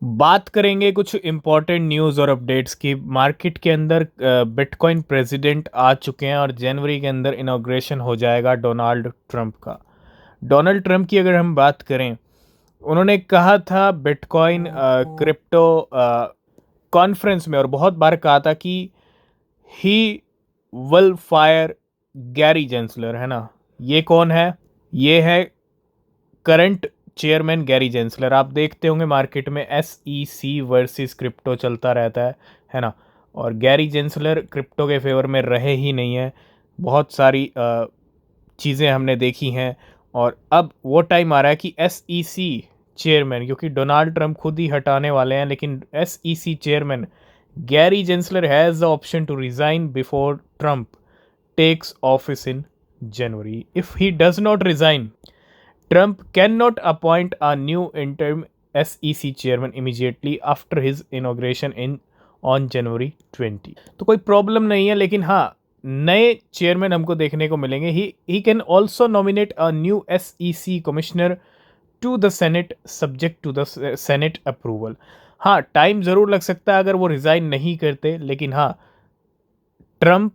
बात करेंगे कुछ इम्पोर्टेंट न्यूज़ और अपडेट्स की। मार्केट के अंदर बिटकॉइन प्रेसिडेंट आ चुके हैं और जनवरी के अंदर इनॉग्रेशन हो जाएगा डोनाल्ड ट्रंप का। डोनाल्ड ट्रंप की अगर हम बात करें, उन्होंने कहा था बिटकॉइन क्रिप्टो कॉन्फ्रेंस में और बहुत बार कहा था कि ही विल फायर गैरी जेंसलर, है ना। ये कौन है? ये है करंट चेयरमैन गैरी जेंसलर। आप देखते होंगे मार्केट में SEC वर्सेस क्रिप्टो चलता रहता है ना। और गैरी जेंसलर क्रिप्टो के फेवर में रहे ही नहीं है। बहुत सारी चीज़ें हमने देखी हैं और अब वो टाइम आ रहा है कि SEC चेयरमैन, क्योंकि डोनाल्ड ट्रंप खुद ही हटाने वाले हैं, लेकिन SEC chairman Gary Gensler has the option to resign before Trump takes office in January. If he does not resign, Trump cannot appoint a new interim SEC chairman immediately after his inauguration in on January 20। तो कोई problem नहीं है, लेकिन हाँ, नए chairman हमको देखने को मिलेंगे। He can also nominate a new SEC commissioner to the senate subject to the senate approval. हाँ, टाइम ज़रूर लग सकता है अगर वो रिज़ाइन नहीं करते, लेकिन हाँ, ट्रंप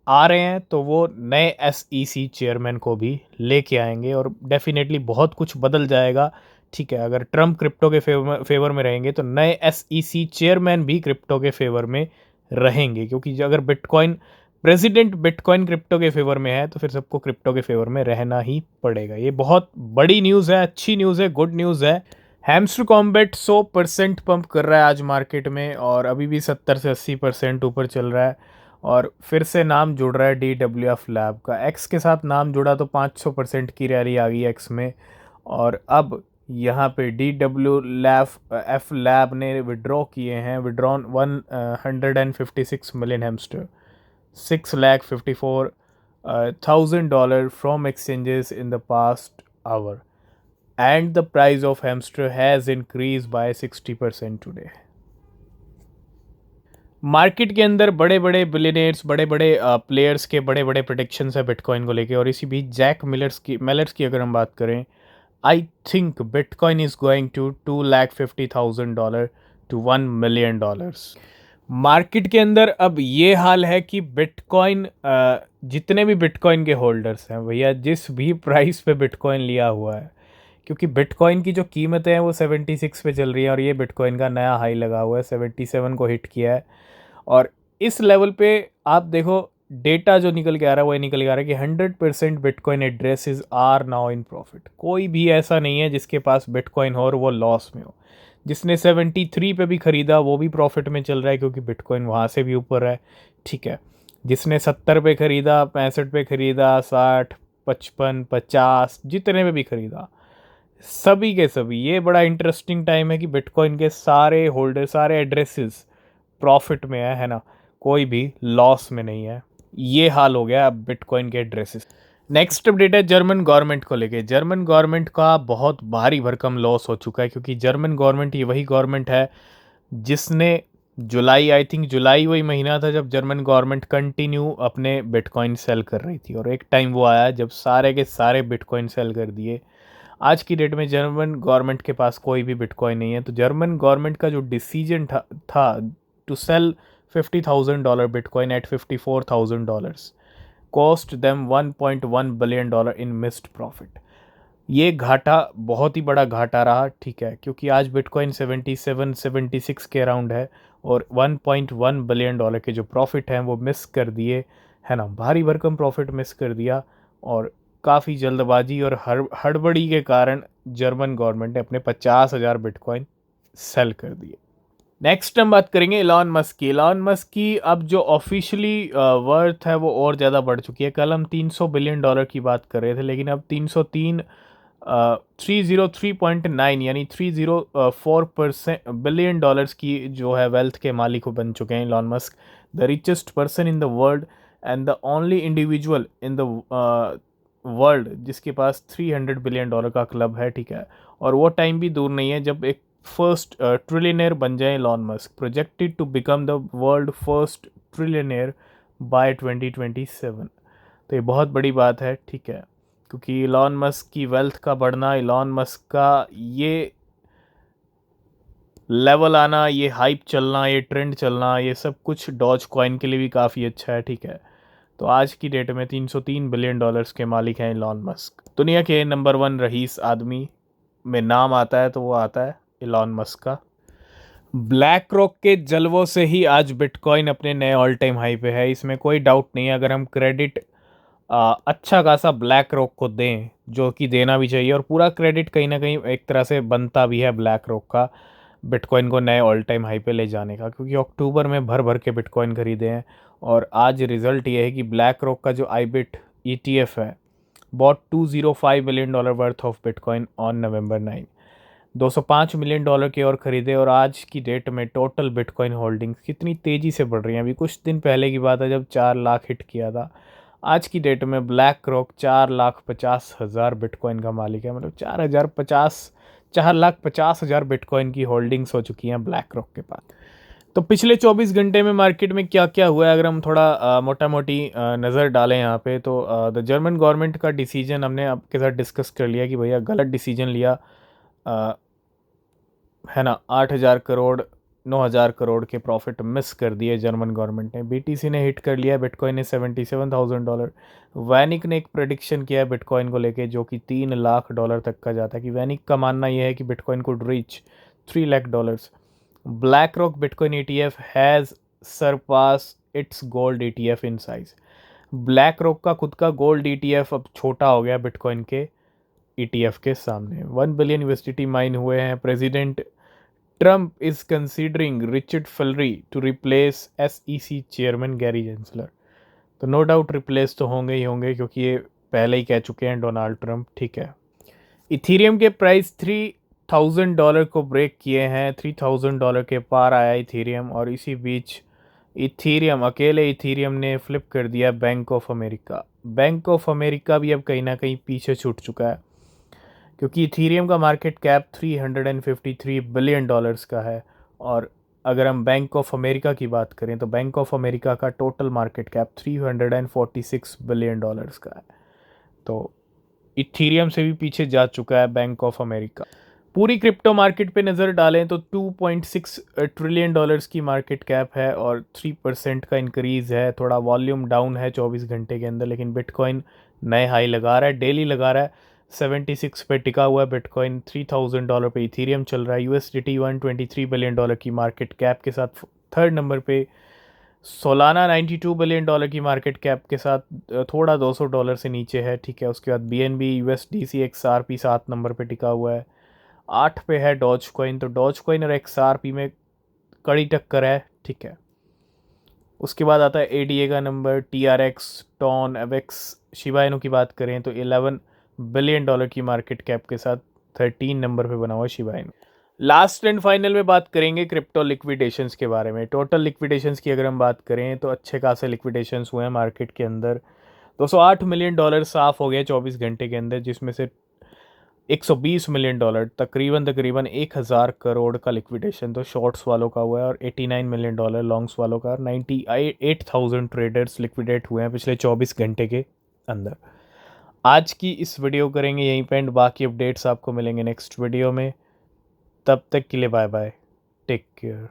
आ रहे हैं तो वो नए SEC चेयरमैन को भी लेके आएंगे और डेफिनेटली बहुत कुछ बदल जाएगा। ठीक है, अगर ट्रंप क्रिप्टो के फेवर में रहेंगे तो नए SEC चेयरमैन भी क्रिप्टो के फेवर में रहेंगे, क्योंकि अगर बिटकॉइन प्रेसिडेंट बिटकॉइन क्रिप्टो के फेवर में है तो फिर सबको क्रिप्टो के फेवर में रहना ही पड़ेगा। ये बहुत बड़ी न्यूज़ है, अच्छी न्यूज़ है, गुड न्यूज़ है। हैमस्टर कॉम्बैट 100% पंप कर रहा है आज मार्केट में और अभी भी 70 से 80% ऊपर चल रहा है। और फिर से नाम जुड़ रहा है DWF लैब का। एक्स के साथ नाम जुड़ा तो 500% की रैली आ गई एक्स में। और अब यहाँ पे DWF लैब ने विड्रॉ किए हैं, withdrawn 156 million hamster, $654,000 from exchanges in the past hour, and the price of hamster has increased by 60% today। Market के अंदर बड़े बड़े बिलियनियर्स, बड़े बड़े प्लेयर्स के बड़े बड़े प्रोडिक्शंस है बिटकॉइन को लेके। और इसी बीच जैक मिलर्स की अगर हम बात करें, I think bitcoin is going to $250,000 to $1 million। Market के अंदर अब ये हाल है कि बिटकॉइन, जितने भी बिटकॉइन के होल्डर्स हैं भैया, जिस भी प्राइस पे बिटकॉइन लिया हुआ है, क्योंकि बिटकॉइन की जो कीमतें हैं वो 76 पे चल रही है और ये बिटकॉइन का नया हाई लगा हुआ है, 77 को हिट किया है। और इस लेवल पे आप देखो, डेटा जो निकल के आ रहा है वो ये निकल के आ रहा है कि 100% bitcoin addresses are now in profit. कोई भी ऐसा नहीं है जिसके पास बिटकॉइन हो और वो लॉस में हो। जिसने 73 पे भी ख़रीदा वो भी प्रॉफिट में चल रहा है, क्योंकि बिटकॉइन वहाँ से भी ऊपर है। ठीक है, जिसने 70 पे ख़रीदा, 65 पे ख़रीदा, 60, 55, 50, जितने पे भी ख़रीदा, सभी के सभी, ये बड़ा इंटरेस्टिंग टाइम है कि बिटकॉइन के सारे होल्डर, सारे एड्रेसेस प्रॉफिट में है ना। कोई भी लॉस में नहीं है। ये हाल हो गया अब बिटकॉइन के एड्रेसेस। नेक्स्ट अपडेट है जर्मन गवर्नमेंट को लेके। जर्मन गवर्नमेंट का बहुत भारी भरकम लॉस हो चुका है, क्योंकि जर्मन गवर्नमेंट ये वही गवर्नमेंट है जिसने जुलाई, आई थिंक जुलाई वही महीना था जब जर्मन गवर्नमेंट कंटिन्यू अपने बिटकॉइन सेल कर रही थी। और एक टाइम वो आया जब सारे के सारे बिटकॉइन सेल कर दिए। आज की डेट में जर्मन गवर्नमेंट के पास कोई भी बिटकॉइन नहीं है। तो जर्मन गवर्नमेंट का जो डिसीजन था to sell $50,000 bitcoin at $54,000 cost them $1.1 billion in missed profit. ये घाटा बहुत ही बड़ा घाटा रहा। ठीक है, क्योंकि आज बिटकॉइन 76 के अराउंड है और $1.1 बिलियन के जो प्रॉफिट हैं वो मिस कर दिए, है ना। भारी भरकम प्रॉफिट मिस कर दिया और काफ़ी जल्दबाजी और हड़बड़ी के कारण जर्मन गवर्नमेंट ने अपने 50,000 बिटकॉइन सेल कर दिए। नेक्स्ट हम बात करेंगे इलॉन मस्क की। इलॉन मस्क की अब जो ऑफिशियली वर्थ है वो और ज़्यादा बढ़ चुकी है। कल हम $300 बिलियन की बात कर रहे थे, लेकिन अब 303.9 यानी 304% बिलियन डॉलर्स की जो है वेल्थ के मालिक बन चुके हैं Elon Musk. The richest person in the world and the only individual in the world जिसके पास $300 बिलियन का क्लब है। ठीक है, और वो टाइम भी दूर नहीं है जब एक फर्स्ट ट्रिलियनेयर बन जाए Elon Musk. Projected to become the world first trillionaire by 2027। तो ये बहुत बड़ी बात है। ठीक है, क्योंकि इलॉन मस्क की वेल्थ का बढ़ना, इलॉन मस्क का ये लेवल आना, ये हाइप चलना, ये ट्रेंड चलना, ये सब कुछ डॉज कॉइन के लिए भी काफ़ी अच्छा है, ठीक है। तो आज की डेट में 303 बिलियन डॉलर्स के मालिक हैं इलॉन मस्क। दुनिया के नंबर 1 रईस आदमी में नाम आता है तो वो आता है इलॉन मस्क का। ब्लैक रॉक के जलवों से ही आज बिटकॉइन अपने नए ऑल टाइम हाई पे है, इसमें कोई डाउट नहीं है। अगर हम क्रेडिट अच्छा खासा ब्लैक रॉक को दें, जो कि देना भी चाहिए, और पूरा क्रेडिट कहीं ना कहीं एक तरह से बनता भी है ब्लैक रॉक का बिटकॉइन को नए ऑल टाइम हाई पे ले जाने का, क्योंकि अक्टूबर में भर भर के बिटकॉइन खरीदे हैं। और आज रिजल्ट ये है कि ब्लैक रॉक का जो आईबिट ETF है, bought $205 million worth of bitcoin on November 9। $205 million के और ख़रीदे, और आज की डेट में टोटल बिटकॉइन होल्डिंग्स कितनी तेज़ी से बढ़ रही हैं। अभी कुछ दिन पहले की बात है जब 4 लाख हिट किया था। आज की डेट में ब्लैक रॉक 4,50,000 बिटकॉइन का मालिक है, मतलब 4,50,000 बिटकॉइन की होल्डिंग्स हो चुकी हैं ब्लैक रॉक के पास। तो पिछले 24 घंटे में मार्केट में क्या क्या हुआ है, अगर हम थोड़ा मोटा मोटी नज़र डालें यहाँ पे, तो द जर्मन गवर्नमेंट का डिसीजन हमने आपके साथ डिस्कस कर लिया कि भैया गलत डिसीजन लिया, अ, है ना। 8,000 करोड़ 9,000 करोड़ के प्रॉफिट मिस कर दिए जर्मन गवर्नमेंट ने। BTC ने हिट कर लिया, बिटकॉइन ने $77,000। वैनिक ने एक प्रेडिक्शन किया है बिटकॉइन को लेके, जो कि $3 लाख तक का जाता है, कि वैनिक का मानना यह है कि bitcoin could reach $3 lakh. BlackRock bitcoin ETF has surpassed its gold ETF in size. BlackRock का खुद का गोल्ड ETF अब छोटा हो गया बिटकॉइन के ETF के सामने। 1 बिलियन USDT माइन हुए हैं। President Trump is considering Richard Farley to replace SEC chairman Gary Gensler. तो नो डाउट रिप्लेस तो होंगे ही होंगे, क्योंकि ये पहले ही कह चुके हैं डोनाल्ड ट्रंप, ठीक है। इथीरियम के प्राइस $3,000 को ब्रेक किए हैं। $3,000 के पार आया इथीरियम, और इसी बीच अकेले इथीरियम ने फ्लिप कर दिया bank of America. Bank of America भी अब कहीं ना कहीं पीछे छूट चुका है, क्योंकि इथीरियम का मार्केट कैप $353 बिलियन का है। और अगर हम बैंक ऑफ अमेरिका की बात करें तो बैंक ऑफ अमेरिका का टोटल मार्केट कैप $346 बिलियन का है। तो इथीरियम से भी पीछे जा चुका है बैंक ऑफ अमेरिका। पूरी क्रिप्टो मार्केट पे नज़र डालें तो $2.6 ट्रिलियन की मार्केट कैप है, और 3% का इंक्रीज़ है। थोड़ा वॉल्यूम डाउन है 24 घंटे के अंदर, लेकिन बिटकॉइन नए हाई लगा रहा है, डेली लगा रहा है। 76 पे टिका हुआ है बिटकॉइन। $3,000 पे इथीरियम चल रहा है। USDT $123 बिलियन की मार्केट कैप के साथ थर्ड नंबर पे। सोलाना $92 बिलियन की मार्केट कैप के साथ थोड़ा $200 से नीचे है, ठीक है। उसके बाद BNB USDC XRP 7 नंबर पे टिका हुआ है। 8 पे है डॉज कॉइन। तो डॉज कॉइन और XRP में कड़ी टक्कर है, ठीक है। उसके बाद आता है ADA का नंबर, TRX, TON, Avax. Shiba Inu की बात करें तो $11 बिलियन की मार्केट कैप के साथ 13 नंबर पे बना हुआ Shiba Inu. Last and final में बात करेंगे क्रिप्टो लिक्विडेशंस के बारे में। टोटल लिक्विडेशंस की अगर हम बात करें तो अच्छे खासे लिक्विडेशंस हुए हैं मार्केट के अंदर। $208 मिलियन साफ हो गए 24 घंटे के अंदर, जिसमें से $120 मिलियन, तकरीबन 1,000 करोड़ का लिक्विडेशन तो शॉर्ट्स वालों का हुआ है, और $89 मिलियन लॉन्ग्स वालों का। 98,000 ट्रेडर्स लिक्विडेट हुए हैं पिछले 24 घंटे के अंदर। आज की इस वीडियो करेंगे यहीं पे एंड, बाकी अपडेट्स आपको मिलेंगे नेक्स्ट वीडियो में। तब तक के लिए बाय बाय, टेक केयर।